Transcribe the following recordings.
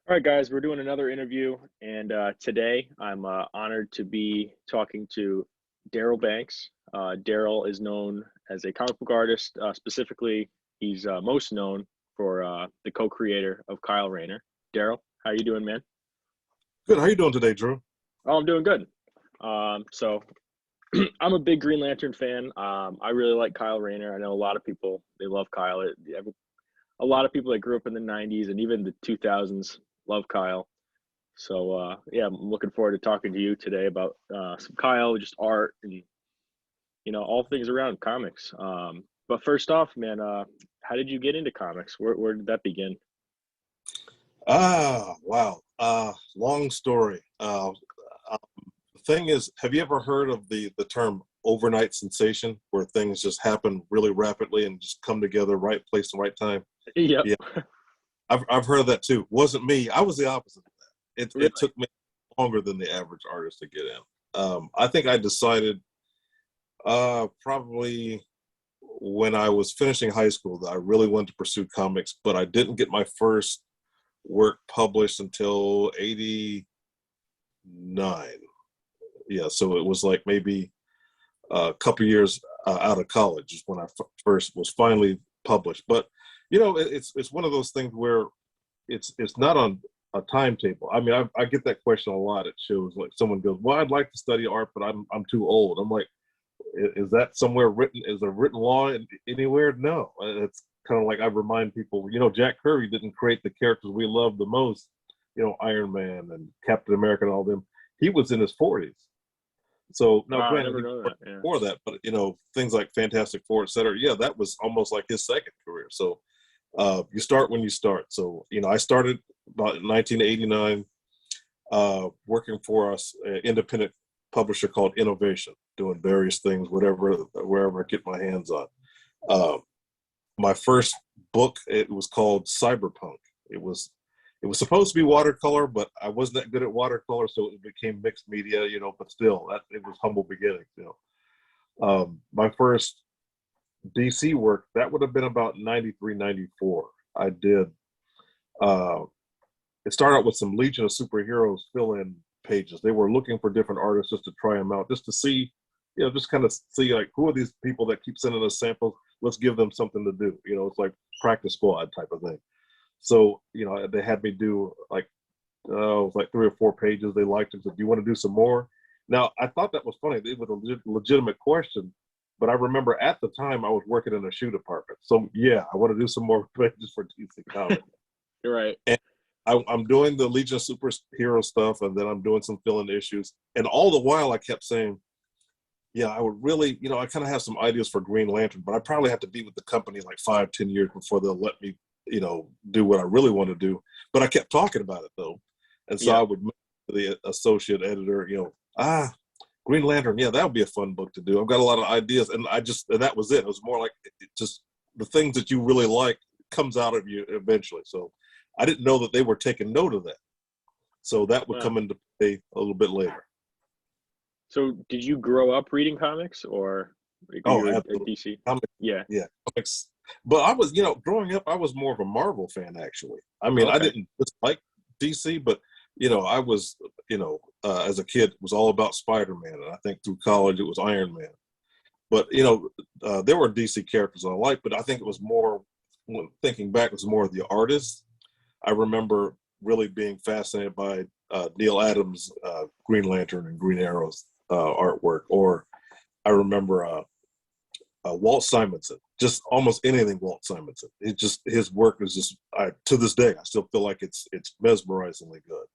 All right, guys, we're doing another interview, and today I'm honored to be talking to Darryl Banks. Darryl is known as a comic book artist. Specifically, he's most known for the co-creator of Kyle Rayner. Darryl, how you doing, man? Good. How you doing today, Drew? Oh, I'm doing good. So I'm a big Green Lantern fan. I really like Kyle Rayner. I know a lot of people they love Kyle. A lot of people that grew up in the '90s and even the 2000s love Kyle. So yeah, I'm looking forward to talking to you today about some Kyle, just art, and all things around comics. But first off, man, how did you get into comics? Where did that begin? Wow. Long story. The thing is, have you ever heard of the term overnight sensation, where things just happen really rapidly and just come together, right place and right time? Yep. Yeah, I've heard of that too. Wasn't me. I was the opposite of that. It Really? it took me longer than the average artist to get in. I think I decided probably when I was finishing high school that I really wanted to pursue comics, but I didn't get my first work published until '89. Yeah, so it was like maybe a couple years out of college is when I first was finally published. But it's one of those things where it's not on a timetable. I mean, I get that question a lot at shows. Like someone goes, "Well, I'd like to study art, but I'm too old." I'm like, is that somewhere written? Is there written law anywhere? No. It's kind of like I remind people, Jack Kirby didn't create the characters we love the most, Iron Man and Captain America and all them. He was in his 40s. So now, Wow, I granted, never he know that. worked Yeah. before that, but things like Fantastic Four, et cetera. Yeah, that was almost like his second career. So you start when you start. So I started about 1989, working for us an independent publisher called Innovation, doing various things, whatever wherever I get my hands on. Uh, my first book, it was called Cyberpunk. It was it was supposed to be watercolor, but I wasn't that good at watercolor, so it became mixed media. But still, it was humble beginnings. My first DC work, that would have been about 93, 94. I did. Uh, it started out with some Legion of Superheroes fill-in pages. They were looking for different artists just to try them out, just to see, just kind of see like who are these people that keep sending us samples. Let's give them something to do. It's like practice squad type of thing. So they had me do like it was like 3 or 4 pages. They liked it. Said, "Do you want to do some more?" Now I thought that was funny. It was a legitimate question, but I remember at the time I was working in a shoe department. So yeah, I want to do some more pages for DC Comics. You're right. And I'm doing the Legion of Superhero stuff, and then I'm doing some fill-in issues. And all the while, I kept saying, "Yeah, I would really, I kind of have some ideas for Green Lantern, but I probably have to be with the company like 5, 10 years before they'll let me, do what I really want to do." But I kept talking about it though, and so I Yep. would the associate editor, Green Lantern, yeah, that would be a fun book to do. I've got a lot of ideas, and and that was it. It was more like just the things that you really like comes out of you eventually. So I didn't know that they were taking note of that. So that would Wow. come into play a little bit later. So did you grow up reading comics, or like, Oh, you're a absolutely. DC? Comics, Yeah. yeah, comics. But I was, growing up, I was more of a Marvel fan actually. I mean, I Okay. didn't dislike DC, but I was, as a kid, it was all about Spider-Man, and I think through college it was Iron Man. But there were DC characters I liked, but I think it was more. Thinking back, it was more of the artists. I remember really being fascinated by Neil Adams' Green Lantern and Green Arrow's artwork, or I remember Walt Simonson. Just almost anything Walt Simonson. It just his work is just to this day I still feel like it's mesmerizingly good.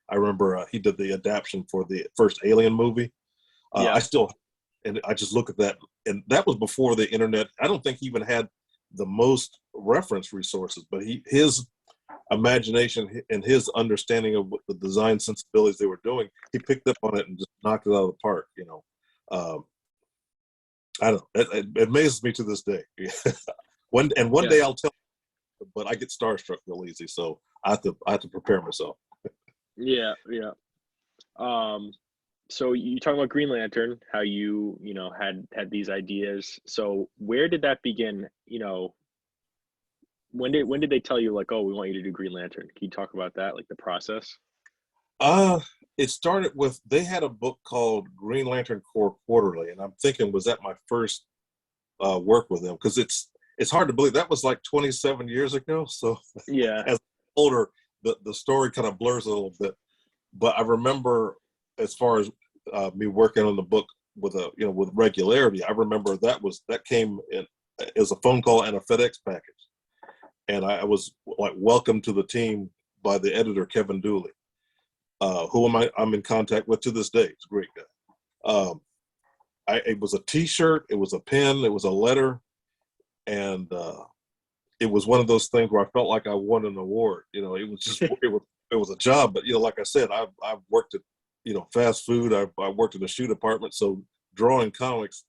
I remember he did the adaptation for the first Alien movie. Yeah. I still and I just look at that, and that was before the internet. I don't think he even had the most reference resources, but his imagination and his understanding of what the design sensibilities they were doing, he picked up on it and just knocked it out of the park. Um, I don't know. It amazes me to this day. One Yeah. day I'll tell, but I get starstruck real easy, so I have to prepare myself. Yeah. Yeah. Um, so you talking about Green Lantern, how had these ideas. So where did that begin? When did they tell you like, oh, we want you to do Green Lantern? Can you talk about that, like the process? Uh, it started with they had a book called Green Lantern Corps Quarterly, and I'm thinking, was that my first work with them? Because it's hard to believe that was like 27 years ago. So Yeah. as older, the story kind of blurs a little bit. But I remember, as far as me working on the book with with regularity, I remember that came in as a phone call and a FedEx package, and I was like welcomed to the team by the editor Kevin Dooley, who I'm in contact with to this day. He's a great guy. It was a T-shirt, it was a pen, it was a letter, and it was one of those things where I felt like I won an award. It was just it was a job, but like I said, I've worked at fast food. I worked in the shoe department, so drawing comics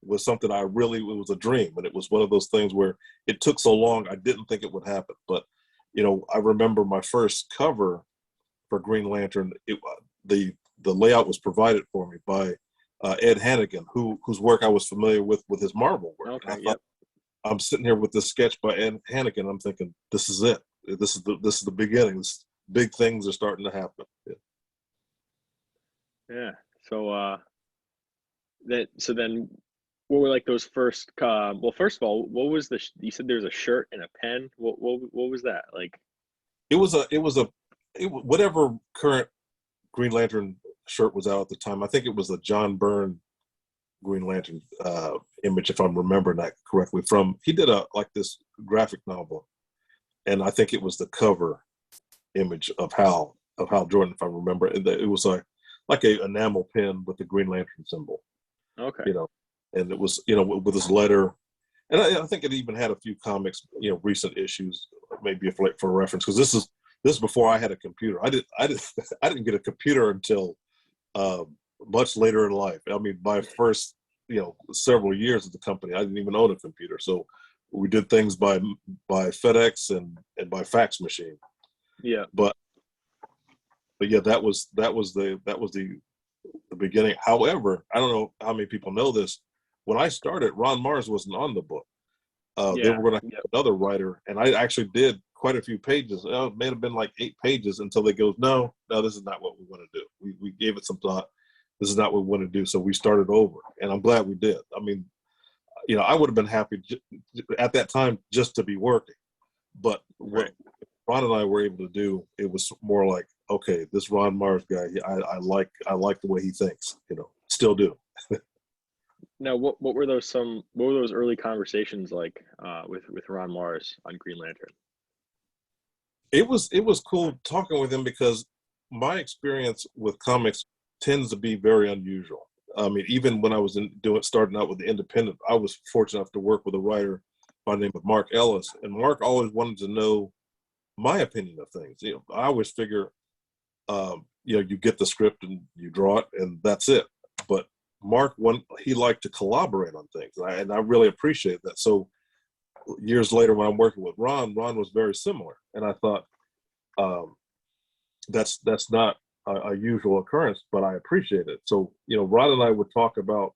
was something it was a dream, and it was one of those things where it took so long I didn't think it would happen. But I remember my first cover for Green Lantern. The layout was provided for me by Ed Hannigan, whose work I was familiar with his Marvel work. Okay. And I thought, Yep. I'm sitting here with this sketch by Ed Hannigan. I'm thinking, this is it. This is the beginning. Big things are starting to happen. Yeah. Yeah. So then what were like those first well, first of all, what was you said there's a shirt and a pen. What was that? Like Whatever current Green Lantern shirt was out at the time. I think it was a John Byrne Green Lantern image, if I'm remembering that correctly. He did this graphic novel, and I think it was the cover image of Hal Jordan, if I remember. It was like a enamel pen with the Green Lantern symbol. okay. And it was with his letter, and I think it even had a few comics, recent issues, maybe for reference, because this is before I had a computer. I didn't get a computer until much later in life. I mean, my first several years at the company, I didn't even own a computer, so we did things by FedEx and by fax machine. Yeah. But yeah, that was the beginning. However, I don't know how many people know this. When I started, Ron Mars wasn't on the book. They Yeah. were going to Yep. have another writer, and I actually did quite a few pages. It may have been like 8 pages until they goes, no, this is not what we want to do. We gave it some thought. This is not what we want to do. So we started over, and I'm glad we did. I mean, I would have been happy at that time just to be working. But what Ron and I were able to do, it was more like, okay, this Ron Mars guy, I like the way he thinks. Still do. Now, what were those early conversations like with Ron Mars on Green Lantern? It was cool talking with him because my experience with comics tends to be very unusual. I mean, even when I was starting out with the Independent, I was fortunate enough to work with a writer by the name of Mark Ellis, and Mark always wanted to know my opinion of things. I always figure, you get the script and you draw it, and that's it. But Mark, he liked to collaborate on things, and I really appreciate that. So years later, when I'm working with Ron was very similar, and I thought that's not a usual occurrence, but I appreciate it. So Ron and I would talk about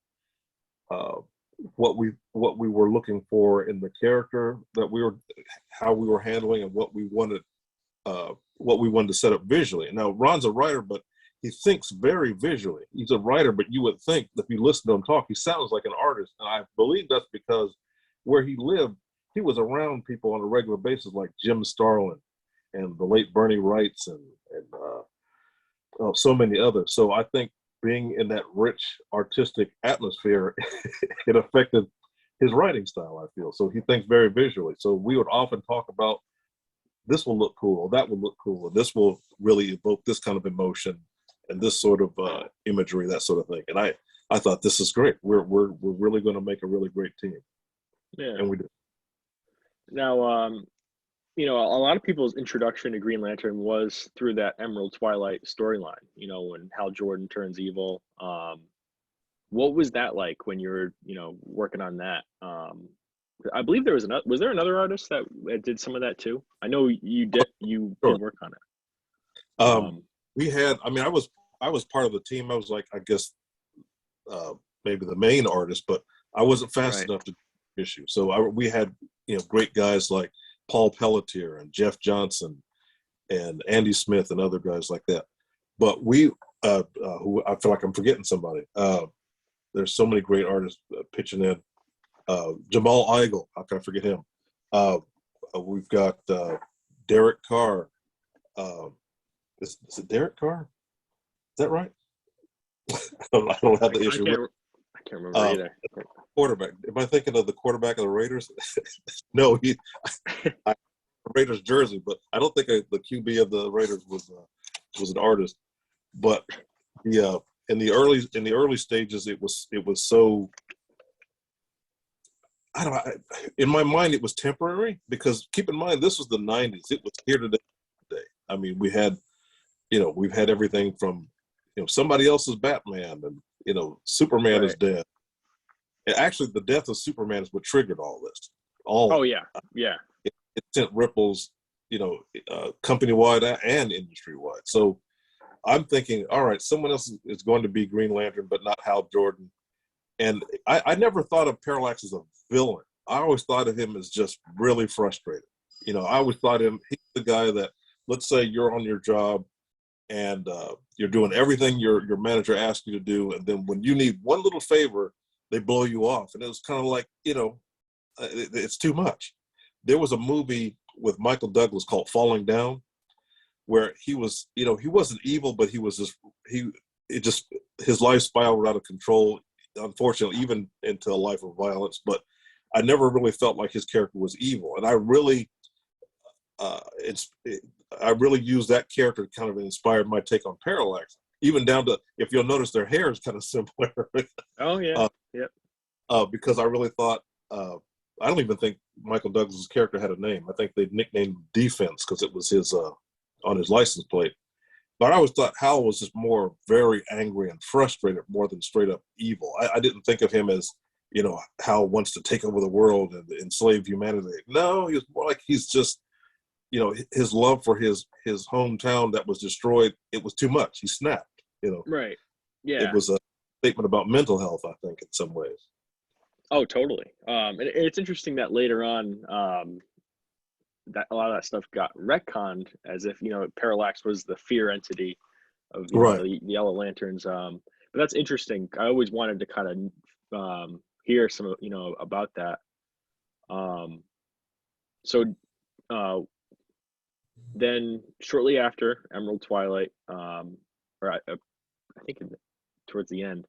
what we were looking for in the character how we were handling, and what we wanted to set up visually. Now Ron's a writer, but he thinks very visually. He's a writer, but you would think that if you listen to him talk, he sounds like an artist. And I believe that's because where he lived, he was around people on a regular basis like Jim Starlin and the late Bernie Wrights and so many others. So I think being in that rich artistic atmosphere, it affected his writing style, I feel. So he thinks very visually. So we would often talk about, this will look cool, or that will look cool, or this will really evoke this kind of emotion and this sort of imagery, that sort of thing. And I thought, this is great. We're really going to make a really great team. Yeah. And we did. Now, a lot of people's introduction to Green Lantern was through that Emerald Twilight storyline. When Hal Jordan turns evil. What was that like when you were, working on that? I believe there was another artist that did some of that too? I know you did. You Sure. did work on it. We had. I mean, I was part of the team. I was like, I guess, maybe the main artist, but I wasn't fast enough to issue. So we had great guys like Paul Pelletier and Jeff Johnson and Andy Smith and other guys like that. But we, who I feel like I'm forgetting somebody. There's so many great artists pitching in. Jamal Igle, how can I forget him? We've got Derek Carr. Is it Derek Carr? Is that right? I don't have the issue. I can't remember either. Quarterback. Am I thinking of the quarterback of the Raiders? No, Raiders jersey, but I don't think the QB of the Raiders was an artist. But in the early stages, it was so. I don't know. In my mind, it was temporary because keep in mind this was the '90s. It was here today. I mean, we've had everything from somebody else's Batman and Superman is dead. And actually, the death of Superman is what triggered all this. Oh yeah. It sent ripples, company wide and industry wide. So I'm thinking, all right, someone else is going to be Green Lantern, but not Hal Jordan. And I never thought of Parallax as a villain. I always thought of him as just really frustrated. I always thought he's the guy that, let's say you're on your job and you're doing everything your manager asks you to do. And then when you need one little favor, they blow you off. And it was kind of like, it's too much. There was a movie with Michael Douglas called Falling Down where he was, he wasn't evil, but he was his life spiraled out of control. Unfortunately, even into a life of violence, but I never really felt like his character was evil, and I really used that character to kind of inspired my take on Parallax, even down to, if you'll notice, their hair is kind of similar. Oh yeah, yep. Because I really thought I don't even think Michael Douglas's character had a name. I think they nicknamed Defense because it was his on his license plate. But I always thought Hal was just more very angry and frustrated more than straight up evil. I didn't think of him as, Hal wants to take over the world and enslave humanity. No, he was more like he's just, his love for his hometown that was destroyed, it was too much. He snapped, Right. Yeah. It was a statement about mental health, I think, in some ways. Oh, totally. And it's interesting that later on, that a lot of that stuff got retconned as if Parallax was the fear entity of the Yellow Lanterns. But that's interesting. I always wanted to kind of hear some about that. So then shortly after Emerald Twilight, or I think towards the end,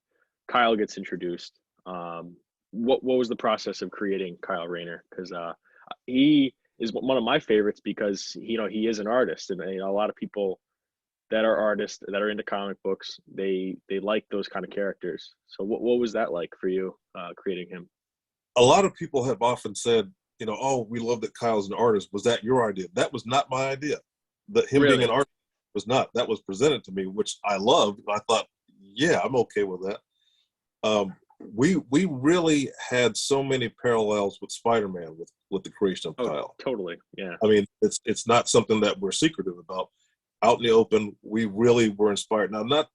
Kyle gets introduced. What was the process of creating Kyle Rayner? Because he is one of my favorites because he is an artist, and a lot of people that are artists that are into comic books, they like those kind of characters. So what was that like for you creating him? A lot of people have often said, oh, we love that Kyle's an artist. Was that your idea? That was not my idea. That him being an artist was not. That was presented to me, which I loved. I thought, yeah, I'm okay with that. We really had so many parallels with Spider-Man with the creation of Kyle. Totally, yeah. I mean, it's not something that we're secretive about. Out in the open, we really were inspired. Now, not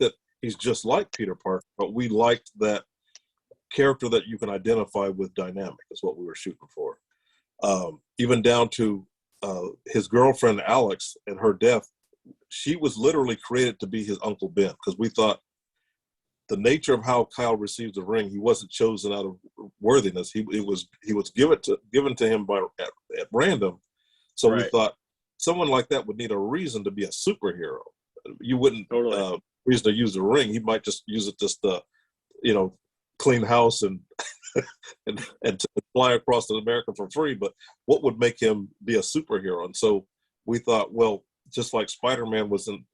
that he's just like Peter Parker, but we liked that character that you can identify with dynamic is what we were shooting for. Even down to his girlfriend, Alex, and her death, she was literally created to be his Uncle Ben because we thought the nature of how Kyle receives the ring, he wasn't chosen out of worthiness. He was given to him at random. So we thought someone like that would need a reason to be a superhero. You wouldn't reason to use the ring. He might just use it just to, clean house and and to fly across America for free. But what would make him be a superhero? And so we thought, well, just like Spider-Man wasn't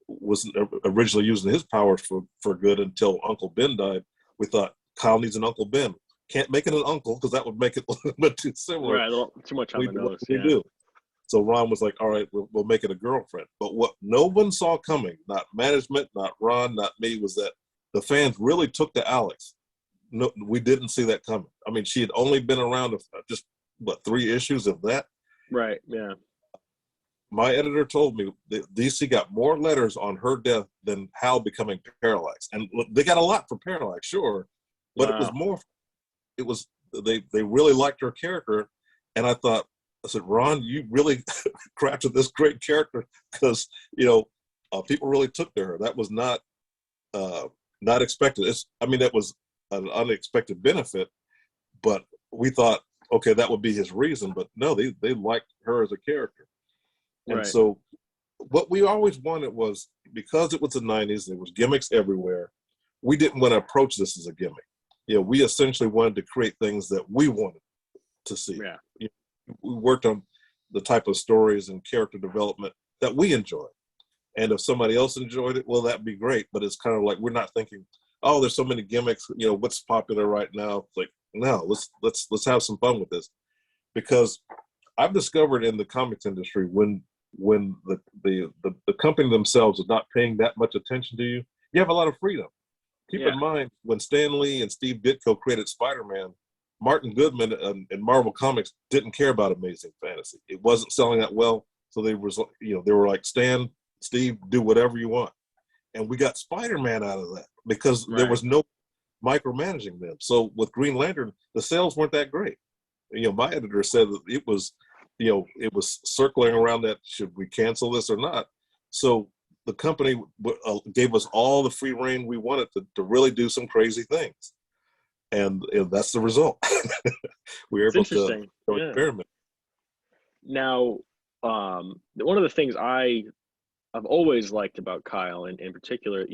originally using his powers for good until Uncle Ben died, we thought Kyle needs an Uncle Ben. Can't make it an uncle because that would make it a little bit too similar. Right, too much on the nose. We do. So Ron was like, all right, we'll make it a girlfriend. But what no one saw coming, not management, not Ron, not me, was that the fans really took to Alex. No, we didn't see that coming. I mean, she had only been around just 3 issues of that. Right, yeah. My editor told me that DC got more letters on her death than Hal becoming Parallax. And they got a lot for Parallax, sure, but It was more, they really liked her character. And I thought, I said, Ron, you really crafted this great character because, people really took to her. That was not expected. That was an unexpected benefit, but we thought, okay, that would be his reason. But no, they liked her as a character. And Right. so what we always wanted was, because it was the 90s, there was gimmicks everywhere, we didn't want to approach this as a gimmick. We essentially wanted to create things that we wanted to see. Yeah. We worked on the type of stories and character development that we enjoyed. And if somebody else enjoyed it, well, that'd be great. But it's kind of like, we're not thinking, oh, there's so many gimmicks, what's popular right now. It's like, no, let's have some fun with this. Because I've discovered in the comics industry, when the company themselves is not paying that much attention to you, you have a lot of freedom. Keep in mind, when Stan Lee and Steve Ditko created Spider-Man, Martin Goodman and Marvel Comics didn't care about Amazing Fantasy. It wasn't selling that well, so they were like, Stan, Steve, do whatever you want. And we got Spider-Man out of that because there was no micromanaging them. So with Green Lantern, the sales weren't that great. My editor said that it was circling around that, should we cancel this or not? So the company gave us all the free reign we wanted to really do some crazy things. And that's the result. We were able to experiment. Now, one of the things I've always liked about Kyle, and in particular,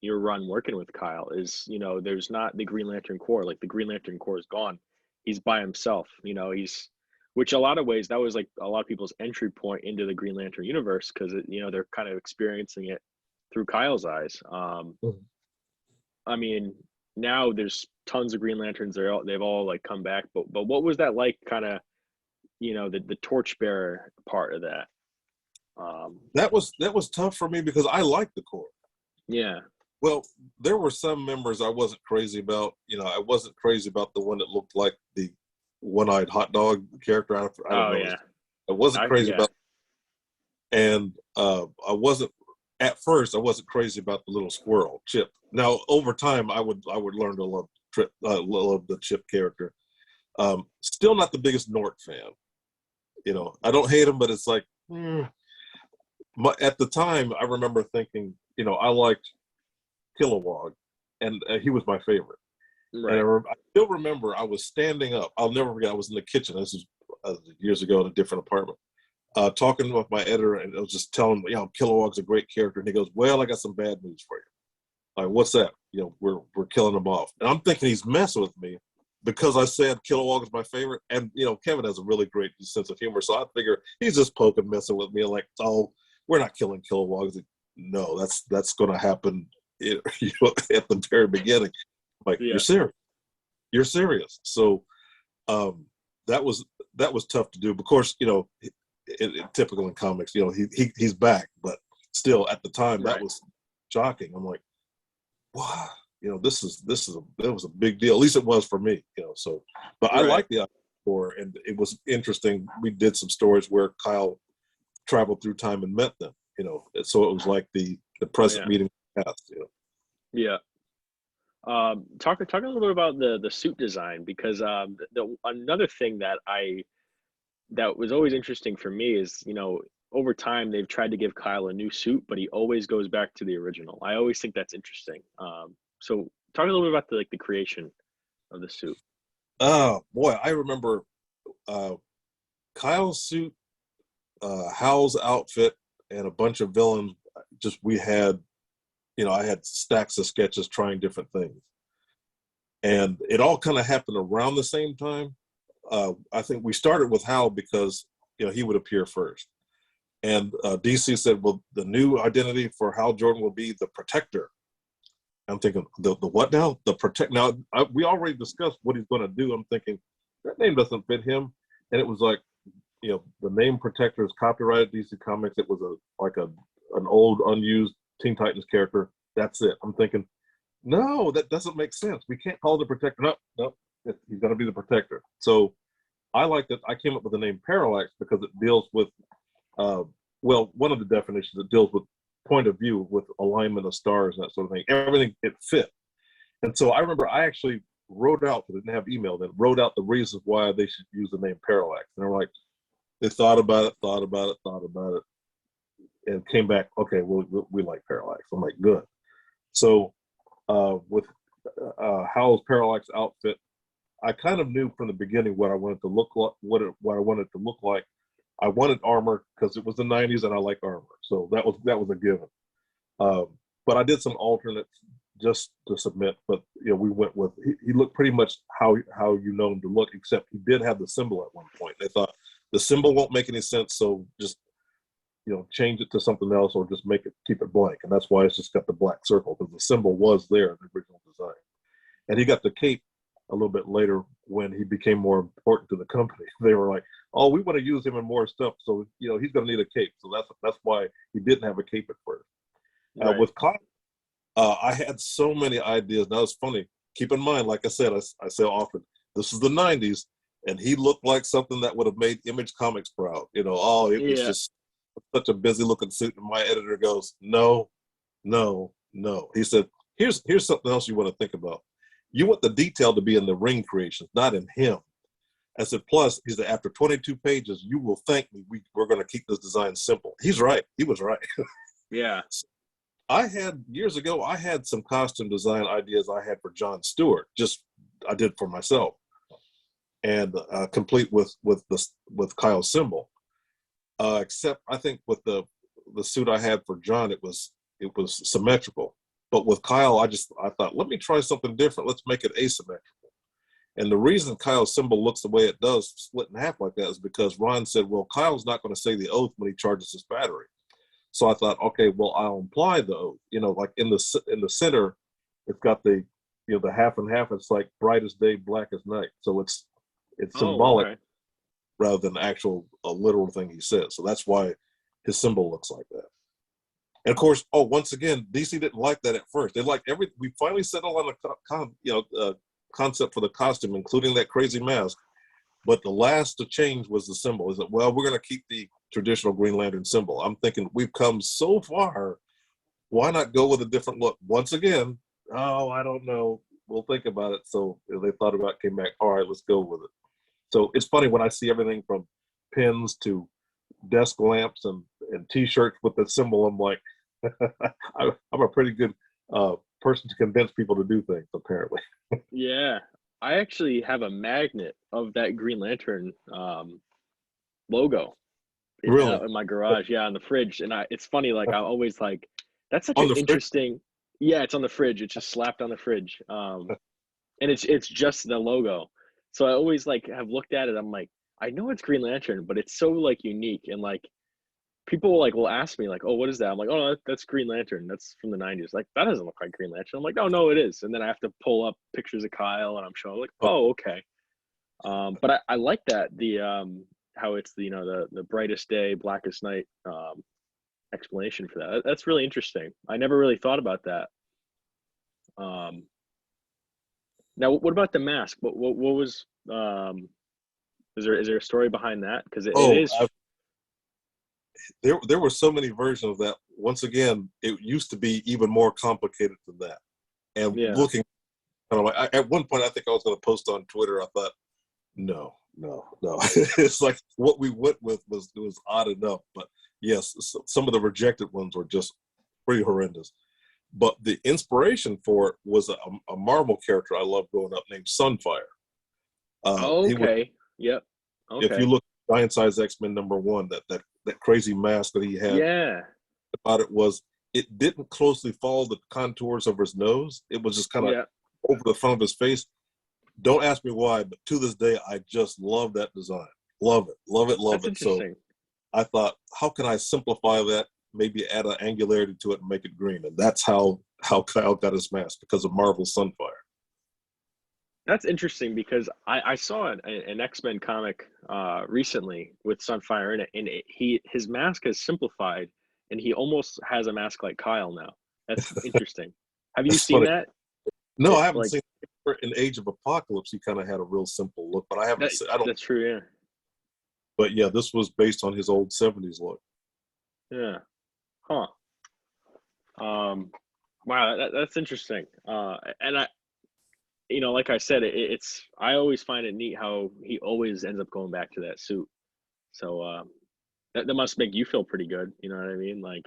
your run working with Kyle, is, there's not the Green Lantern Corps. Like, the Green Lantern Corps is gone. He's by himself. Which a lot of ways, that was like a lot of people's entry point into the Green Lantern universe, because they're kind of experiencing it through Kyle's eyes. I mean, now there's tons of Green Lanterns. They've all like come back, but what was that like? Kind of, the torchbearer part of that. That was tough for me because I liked the Corps. Yeah. Well, there were some members I wasn't crazy about. I wasn't crazy about the one that looked like the one-eyed hot dog character. I don't know. Yeah. I wasn't crazy about. And I wasn't crazy about the little squirrel, Chip. Now, over time, I would learn to love the Chip character. Still not the biggest Nort fan. I don't hate him, but it's like, at the time, I remember thinking, I liked Kilowog, and he was my favorite. Right. And I still remember I was standing up. I'll never forget. I was in the kitchen. This is years ago in a different apartment, talking with my editor, and I was just telling him, Kilowog's a great character. And he goes, well, I got some bad news for you. Like, what's that? We're killing him off. And I'm thinking he's messing with me because I said Kilowog is my favorite. And, Kevin has a really great sense of humor. So I figure he's just poking, messing with me. Like, oh, we're not killing Kilowog. Like, no, that's going to happen at the very beginning. Like, you're serious. So that was tough to do. Of course, typical in comics, he's back, but still at the time that was shocking. I'm like, wow, that was a big deal. At least it was for me, So, but I like the Corps, and it was interesting. We did some stories where Kyle traveled through time and met them, So it was like the present meeting past, Yeah. Talk a little bit about the suit design, because another thing that was always interesting for me is, over time they've tried to give Kyle a new suit, but he always goes back to the original. I always think that's interesting. So talk a little bit about the creation of the suit. Oh boy, I remember Kyle's suit, Hal's outfit, and a bunch of villains. We had, I had stacks of sketches trying different things. And it all kind of happened around the same time. I think we started with Hal because, he would appear first. And DC said, well, the new identity for Hal Jordan will be the Protector. I'm thinking, the what now? The Protect. Now, we already discussed what he's going to do. I'm thinking, that name doesn't fit him. And it was like, the name Protector is copyrighted DC Comics. It was an old, unused Teen Titans character. That's it. I'm thinking, no, that doesn't make sense. We can't call the Protector. No, he's going to be the Protector. So I like that. I came up with the name Parallax because it deals with, one of the definitions, it deals with point of view, with alignment of stars and that sort of thing. Everything, it fit. And so I remember I actually wrote out, because I didn't have email then, wrote out the reasons why they should use the name Parallax. And they were like, They thought about it, and came back. Okay, we like Parallax. I'm like, good. So with Howell's Parallax outfit, I kind of knew from the beginning what I wanted to look like. What I wanted to look like. I wanted armor because it was the '90s and I like armor, so that was a given. Um, but I did some alternates just to submit. But we went with he looked pretty much how you know him to look, except he did have the symbol at one point. They thought the symbol won't make any sense, so just change it to something else or just keep it blank. And that's why it's just got the black circle, because the symbol was there in the original design. And he got the cape a little bit later when he became more important to the company. They were like, oh, we want to use him in more stuff, so he's going to need a cape. So that's why he didn't have a cape at first. Right. With Kyle, I had so many ideas. Now it's funny. Keep in mind, like I said, I say often, this is the '90s, and he looked like something that would have made Image Comics proud. It was just such a busy looking suit. And my editor goes, no, no, no. He said, here's something else you want to think about. You want the detail to be in the ring creations, not in him. I said, plus, he said, after 22 pages, you will thank me. We're going to keep this design simple. He's right. He was right. Yeah. Years ago, I had some costume design ideas I had for Jon Stewart. I did for myself, and complete with Kyle's symbol. Except I think with the suit I had for John, it was symmetrical. But with Kyle, I thought, let me try something different. Let's make it asymmetrical. And the reason Kyle's symbol looks the way it does, split in half like that, is because Ron said, well, Kyle's not going to say the oath when he charges his battery. So I thought, okay, well, I'll imply the oath. Like in the center, it's got the the half and half. It's like bright as day, black as night. So it's symbolic. Okay. Rather than a literal thing he says. So that's why his symbol looks like that. And of course, once again, DC didn't like that at first. They liked we finally settled on a concept for the costume, including that crazy mask. But the last to change was the symbol. Is that, well, we're going to keep the traditional Green Lantern symbol. I'm thinking we've come so far. Why not go with a different look? Once again, I don't know. We'll think about it. So they thought about it, came back. All right, let's go with it. So it's funny when I see everything from pins to desk lamps and T-shirts with the symbol. I'm like, I'm a pretty good person to convince people to do things, apparently. Yeah. I actually have a magnet of that Green Lantern logo Really? in my garage. Yeah, on the fridge. And it's funny, like I always like, that's such On an the fridge? interesting. Yeah, it's on the fridge. It's just slapped on the fridge. And it's just the logo. So I always like have looked at it. I'm like, I know it's Green Lantern, but it's so like unique, and like people like will ask me like, oh, what is that? I'm like, oh, that's Green Lantern. That's from the '90s. Like that doesn't look like Green Lantern. I'm like, oh no, it is. And then I have to pull up pictures of Kyle, and I'm showing like, oh, okay. But I like that how it's the brightest day, blackest night explanation for that. That's really interesting. I never really thought about that. Um, Now, what about the mask? What was is there a story behind that? Because it Oh, is. there were so many versions of that. Once again, it used to be even more complicated than that. And Yeah. looking, at one point, I think I was going to post on Twitter. I thought, no. It's like what we went with was odd enough, but yes, some of the rejected ones were just pretty horrendous. But the inspiration for it was a Marvel character I loved growing up named Sunfire. He was, Okay. Yep. if you Okay. look at Giant Size X-Men #1, that crazy mask that he had, Yeah. about it was it didn't closely follow the contours of his nose. It was just kind of Yeah. over the front of his face. Don't ask me why, but to this day, I just love that design. Love it, love it, love That's it. So interesting. I thought, how can I simplify that? Maybe add an angularity to it and make it green. And that's how Kyle got his mask, because of Marvel's Sunfire. That's interesting because I saw an X-Men comic recently with Sunfire in it, and his mask has simplified, and he almost has a mask like Kyle now. That's interesting. Have you That's seen funny. that? No, I haven't Like seen it. In Age of Apocalypse, he kind of had a real simple look, but I haven't that. seen. I don't. That's true. Yeah. But yeah, this was based on his old '70s look. Yeah. Huh. Wow, that's interesting. And like I said, it's I always find it neat how he always ends up going back to that suit. So that must make you feel pretty good. You know what I mean? Like,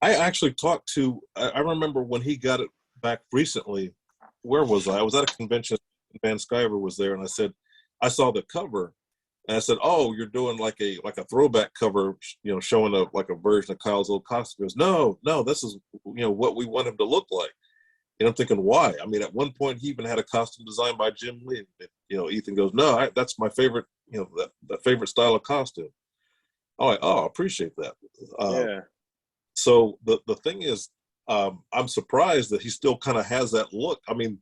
I actually talked to. I remember when he got it back recently. Where was I? I was at a convention. Van Sciver was there, and I said, I saw the cover, and I said, "Oh, you're doing like a throwback cover, showing a version of Kyle's old costume." He goes, "No, this is what we want him to look like." And I'm thinking, why? I mean, at one point he even had a costume designed by Jim Lee. Ethan goes, "No, that's my favorite. That favorite style of costume." I'm like, "Oh, I appreciate that." Yeah. So the thing is, I'm surprised that he still kind of has that look. I mean,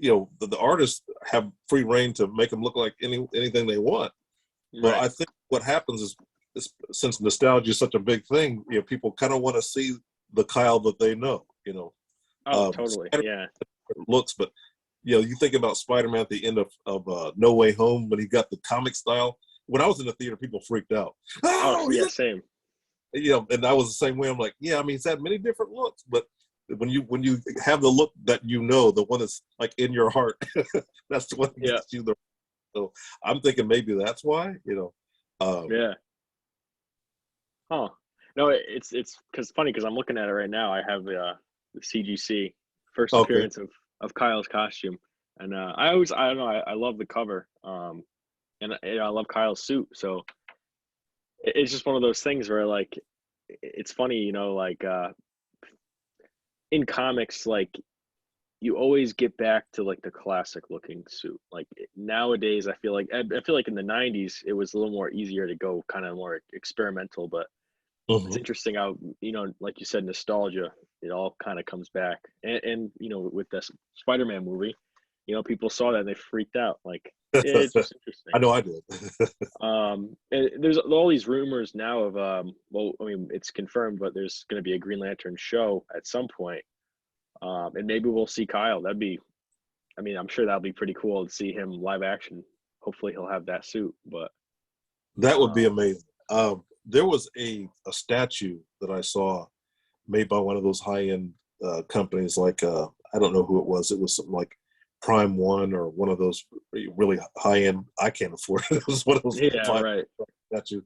the artists have free reign to make them look like anything they want. But Right. I think what happens is since nostalgia is such a big thing, people kind of want to see the Kyle that they know. Oh, totally. Spider-Man Yeah. looks, but you think about Spider-Man at the end of No Way Home when he got the comic style. When I was in the theater, people freaked out. Oh, Oh, yeah. Same. and I was the same way. I'm like, yeah, I mean, it's had many different looks, but when you have the look that the one that's like in your heart, that's the one that Yeah. gets you the. So I'm thinking maybe that's why. Yeah. Huh. No, it's funny because I'm looking at it right now. I have the CGC first Okay. appearance of Kyle's costume, and I don't know, I love the cover, and I love Kyle's suit. So it's just one of those things where like it's funny, like in comics, like you always get back to like the classic looking suit. Like nowadays, I feel like in the '90s it was a little more easier to go kind of more experimental, but it's Hmm. interesting how, like you said, nostalgia, it all kind of comes back. And with this Spider-Man movie, people saw that and they freaked out. Like, it's just interesting. I know I did. And there's all these rumors now of, well, I mean, it's confirmed, but there's going to be a Green Lantern show at some point. And maybe we'll see Kyle. I mean, I'm sure that'll be pretty cool to see him live action. Hopefully he'll have that suit, but, That would be um, amazing. There was a statue that I saw made by one of those high-end companies, like I don't know who it was. It was something like Prime One or one of those really high-end. I can't afford it. It was one of those yeah, five right. statues,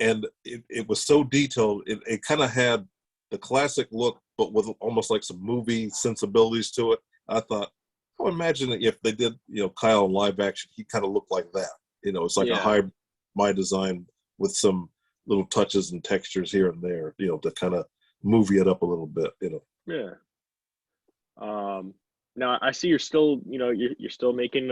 and it was so detailed. It kind of had the classic look, but with almost like some movie sensibilities to it. I thought, oh, imagine if they did, Kyle in live action, he kind of looked like that. It's like a Yeah. high my design with some little touches and textures here and there, to kind of movie it up a little bit. Yeah. Now I see you're still, you're still making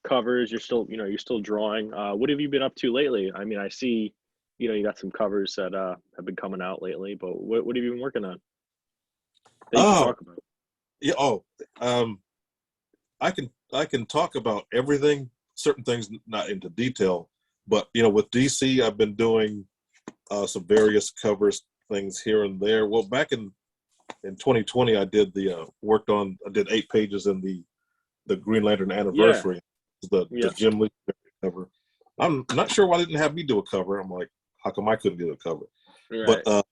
covers, you're still drawing. What have you been up to lately? I mean, I see, you got some covers that have been coming out lately, but what have you been working on that you can Oh, talk about? yeah. Oh, um, I can talk about everything, certain things not into detail, but with DC, I've been doing some various covers things here and there. Well, back in 2020, I did 8 pages in the Green Lantern Yeah, anniversary, the yeah, Jim Lee cover. I'm not sure why they didn't have me do a cover. I'm like, how come I couldn't do a cover? But right.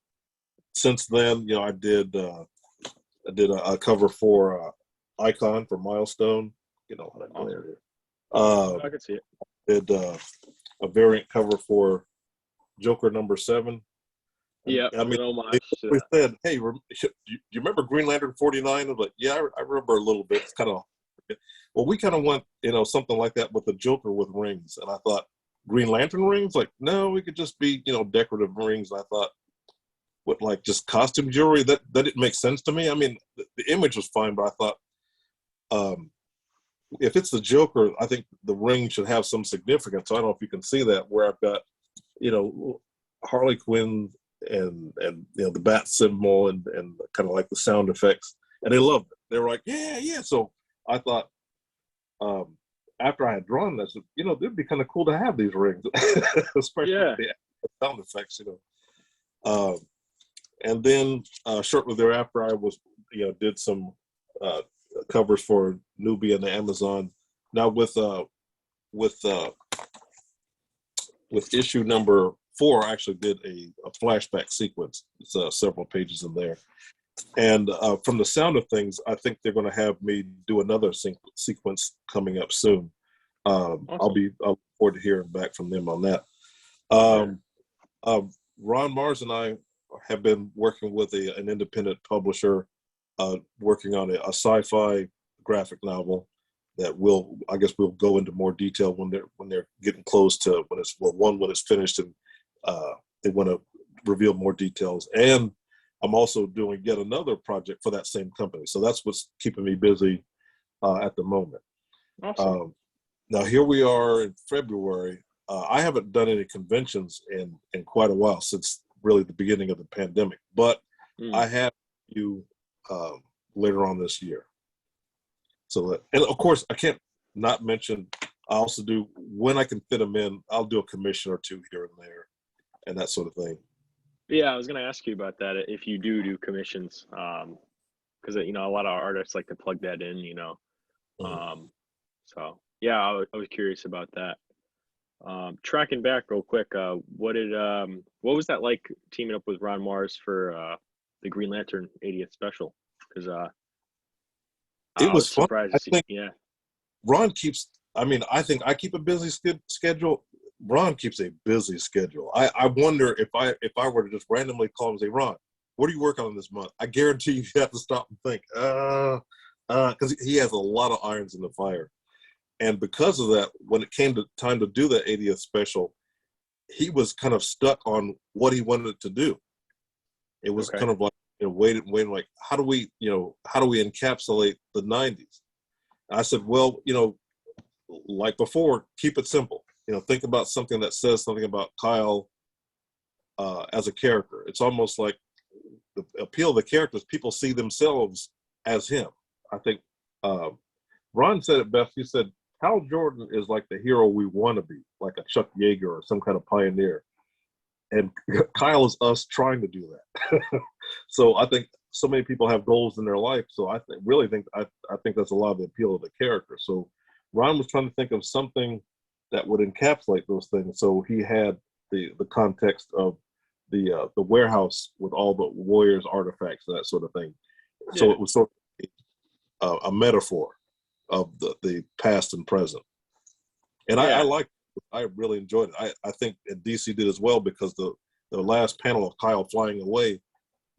since then, I did a cover for Icon for Milestone. Awesome. Uh, I can see it. did a variant cover for Joker #7. And Yeah, I mean, an they homage to always that. said, "Hey, you remember Green Lantern '49?" I was like, "Yeah, I remember a little bit." It's kind of, well, we kind of want something like that with the Joker with rings, and I thought Green Lantern rings, like, no, we could just be decorative rings. And I thought, what, like just costume jewelry? That didn't make sense to me. I mean, the image was fine, but I thought, um, if it's the Joker, I think the ring should have some significance. So I don't know if you can see that where I've got you know Harley Quinn and the bat symbol and kind of like the sound effects, and they loved it. They were like, yeah. So I thought, after I had drawn this, it'd be kind of cool to have these rings, especially Yeah. with the sound effects. Um, and then shortly thereafter, I was did some uh, covers for Nubia and the Amazon. Now with uh, with issue #4, I actually did a flashback sequence. It's several pages in there. And from the sound of things, I think they're going to have me do another sequence coming up soon. I'll Awesome. look forward to hearing back from them on that. Um, Ron Mars and I have been working with an independent publisher, working on a sci-fi graphic novel that I guess we'll go into more detail when they're getting close to when it's finished, and they want to reveal more details. And I'm also doing yet another project for that same company, so that's what's keeping me busy at the moment. Awesome. Now here we are in February. I haven't done any conventions in quite a while, since really the beginning of the pandemic, but I have you later on this year. So, and of course, I can't not mention, I also do, when I can fit them in, I'll do a commission or two here and there and that sort of thing. Yeah, I was going to ask you about that if you do commissions, because a lot of artists like to plug that in, so yeah, I was curious about that. Tracking back real quick, what was that like teaming up with Ron Mars for the Green Lantern 80th special? Because It I was was fun. surprised I to see. think Yeah. Ron keeps, I think I keep a busy schedule. Ron keeps a busy schedule. I wonder if I were to just randomly call him and say, Ron, what are you working on this month? I guarantee you have to stop and think, because he has a lot of irons in the fire. And because of that, when it came to time to do that 80th special, he was kind of stuck on what he wanted to do. It was Okay. kind of like, waiting, like, how do we encapsulate the 90s? And I said, well, like before, keep it simple. Think about something that says something about Kyle as a character. It's almost like the appeal of the characters, people see themselves as him. I think Ron said it best. He said, Hal Jordan is like the hero we want to be, like a Chuck Yeager or some kind of pioneer. And Kyle is us trying to do that. So I think so many people have goals in their life. So I think that's a lot of the appeal of the character. So Ron was trying to think of something that would encapsulate those things. So he had the context of the warehouse with all the Warriors artifacts and that sort of thing. So Yeah. it was sort of a metaphor of the past and present. And Yeah. I really enjoyed it. I think DC did as well, because the last panel of Kyle flying away,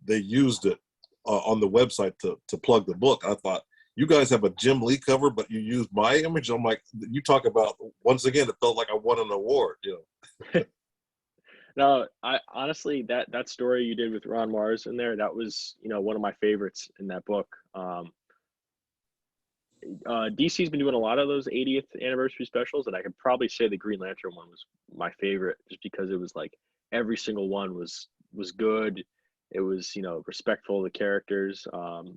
they used it on the website to plug the book. I thought, you guys have a Jim Lee cover, but you used my image. I'm like, you talk about, once again, it felt like I won an award. No, I honestly that story you did with Ron Mars in there, that was one of my favorites in that book. DC's been doing a lot of those 80th anniversary specials, and I could probably say the Green Lantern one was my favorite, just because it was like every single one was good. It was respectful of the characters.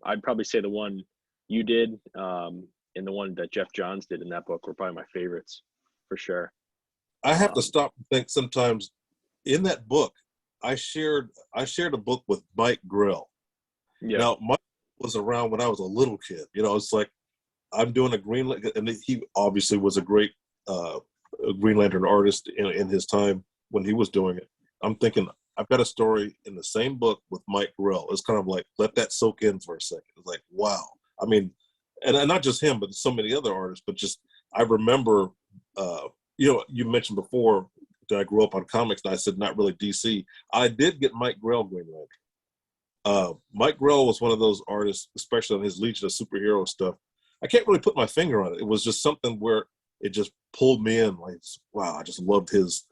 I'd probably say the one you did and the one that Jeff Johns did in that book were probably my favorites for sure. I have to stop and think sometimes. In that book, I shared a book with Mike Grell. Yeah. Now, Mike was around when I was a little kid. It's like, I'm doing a Green Lantern, and he obviously was a great Green Lantern artist in his time when he was doing it. I'm thinking, I've got a story in the same book with Mike Grell. It's kind of like, let that soak in for a second. It's like, wow. I mean, and not just him, but so many other artists. But just, I remember, you mentioned before that I grew up on comics, and I said not really DC. I did get Mike Grell Green Lantern. Mike Grell was one of those artists, especially on his Legion of Superhero stuff. I can't really put my finger on it. It was just something where it just pulled me in. Like, wow, I just loved his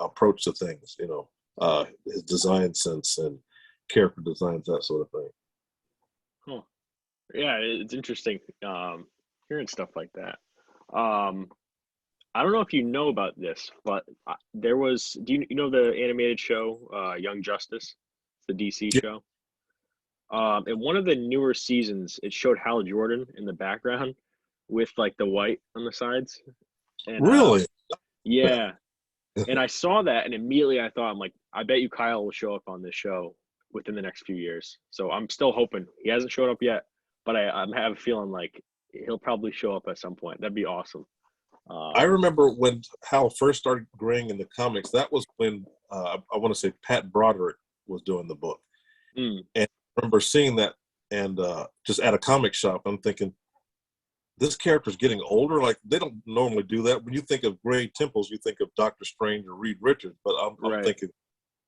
approach to things. His design sense and character designs, that sort of thing. Huh. Yeah, it's interesting hearing stuff like that. I don't know if you know about this, but there was. Do you know the animated show Young Justice? It's the DC Yeah. show. In one of the newer seasons, it showed Hal Jordan in the background with like the white on the sides. And Really? yeah. And I saw that, and immediately I thought, I'm like, I bet you Kyle will show up on this show within the next few years. So I'm still hoping. He hasn't showed up yet, but I have a feeling like he'll probably show up at some point. That'd be awesome. I remember when Hal first started graying in the comics. That was when I want to say Pat Broderick was doing the book. Mm. And I remember seeing that, and just at a comic shop, I'm thinking, this character's getting older. Like, they don't normally do that. When you think of Gray Temples, you think of Doctor Strange or Reed Richards, but I'm Right. thinking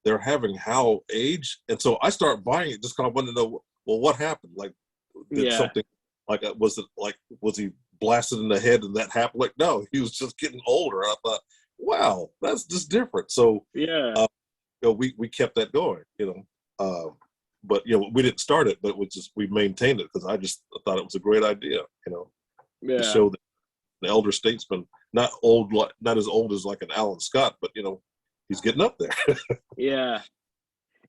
they're having Hal age. And so I start buying it, just kind of wanting to know, well, what happened? Like, did Yeah. something, like, was he blasted in the head and that happened? Like, no, he was just getting older. I thought, wow, that's just different. So, Yeah. we kept that going, but we didn't start it, but it was just, we maintained it because I just thought it was a great idea, to Yeah. show that the elder statesman, not old, not as old as like an Alan Scott, but he's getting up there. Yeah.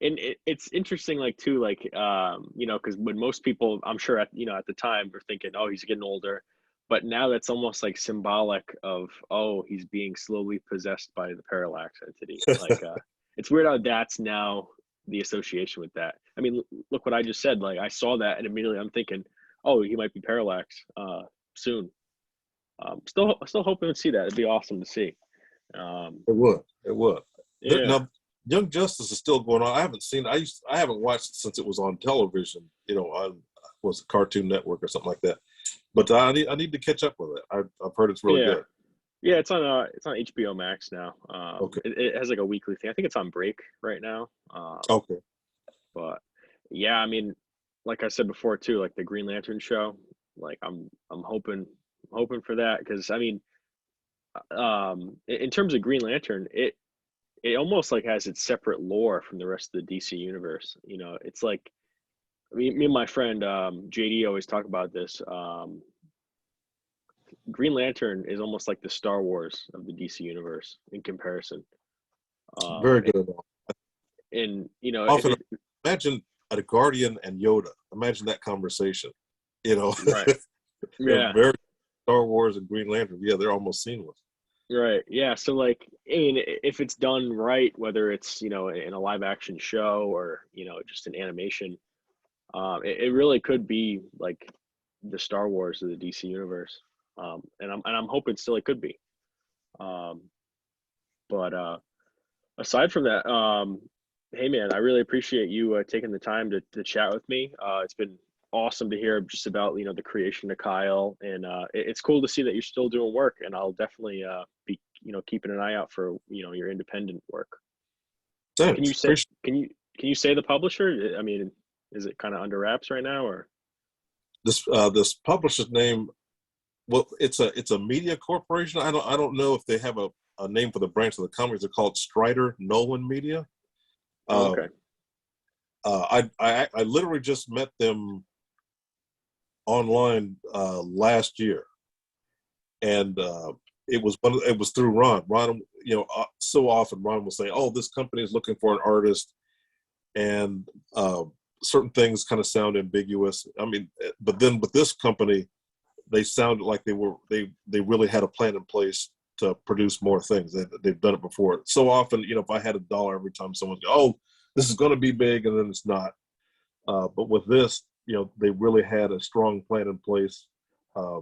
And it's interesting, like, too, like, because when most people, I'm sure at the time, were thinking, oh, he's getting older, but now that's almost like symbolic of, oh, he's being slowly possessed by the parallax entity. Like, it's weird how that's now the association with that. I mean, look what I just said. Like, I saw that and immediately I'm thinking, oh, he might be parallax soon. Still hoping to see that. It'd be awesome to see. It would. Yeah. Now, Young Justice is still going on. I haven't seen. I haven't watched it since it was on television. On, was it Cartoon Network or something like that. But I need to catch up with it. I've heard it's really Yeah. good. Yeah, it's on HBO Max now. Okay. It has like a weekly thing. I think it's on break right now. Okay. But yeah, I mean, like I said before too, like the Green Lantern show, like I'm hoping for that, because I mean, in terms of Green Lantern, it almost like has its separate lore from the rest of the DC universe. It's like, me and my friend JD always talk about this. Green Lantern is almost like the Star Wars of the DC universe in comparison. Very And, good. Often imagine a Guardian and Yoda. Imagine that conversation. right, They're yeah, very Star Wars and Green Lantern. Yeah, they're almost seamless. right, yeah. So, like, I mean, if it's done right, whether it's in a live action show or just an animation, it really could be like the Star Wars of the DC universe. And I'm hoping still it could be. Um, but aside from that, hey man, I really appreciate you taking the time to chat with me. It's been awesome to hear just about the creation of Kyle, and it's cool to see that you're still doing work. And I'll definitely be keeping an eye out for your independent work. Can you Thanks. say Appreciate can you say the publisher? I mean, is it kind of under wraps right now, or? this. This publisher's name. Well, it's a media corporation. I don't know if they have a name for the branch of the company. They're called Strider Nolan Media. Oh, okay. I literally just met them online last year, and it was through Ron. Ron, so often Ron will say, "Oh, this company is looking for an artist," and certain things kind of sound ambiguous. I mean, but then with this company, they sounded like they really had a plan in place to produce more things. They've done it before. So often, if I had $1 every time someone goes, "Oh, this is going to be big," and then it's not. But with this, they really had a strong plan in place. Uh,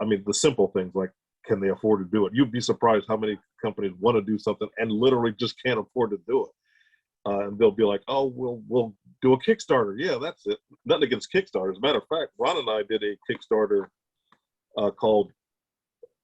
I mean, the simple things like, can they afford to do it? You'd be surprised how many companies want to do something and literally just can't afford to do it. And they'll be like, "Oh, we'll do a Kickstarter." Yeah, that's it. Nothing against Kickstarter. As a matter of fact, Ron and I did a Kickstarter called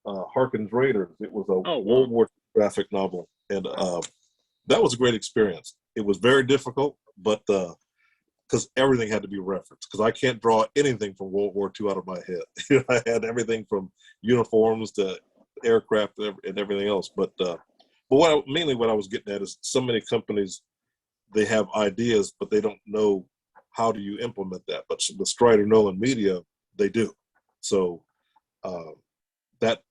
Harkin's Raiders. It was a Oh, World wow. War II graphic novel, and that was a great experience. It was very difficult, but because everything had to be referenced, because I can't draw anything from World War II out of my head. I had everything from uniforms to aircraft and everything else. But mainly what I was getting at is so many companies, they have ideas, but they don't know how do you implement that. But with Strider Nolan Media, they do. So that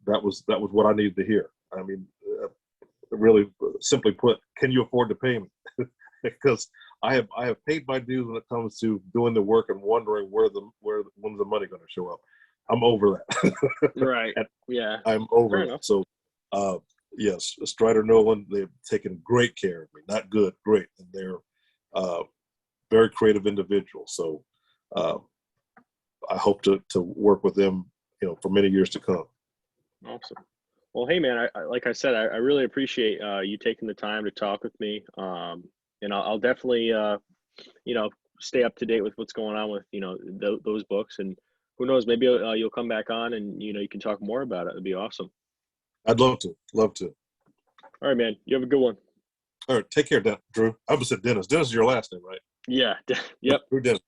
that was what I needed to hear. I mean, really simply put, can you afford to pay me? Because I have paid my dues when it comes to doing the work and wondering when's the money going to show up. I'm over that. Right. Yeah. I'm Fair over that. enough. So yes, Strider Nolan, they've taken great care of me. Not good, great, and they're very creative individuals. So I hope to work with them, for many years to come. Awesome. Well, hey man, like I said, I really appreciate you taking the time to talk with me. And I'll definitely, you know, stay up to date with what's going on with those books, and who knows? Maybe you'll come back on and you can talk more about it. It'd be awesome. I'd love to. Love to. All right, man. You have a good one. All right. Take care, Drew. I almost said Dennis. Dennis is your last name, right? Yeah. Yep. Drew Dennis.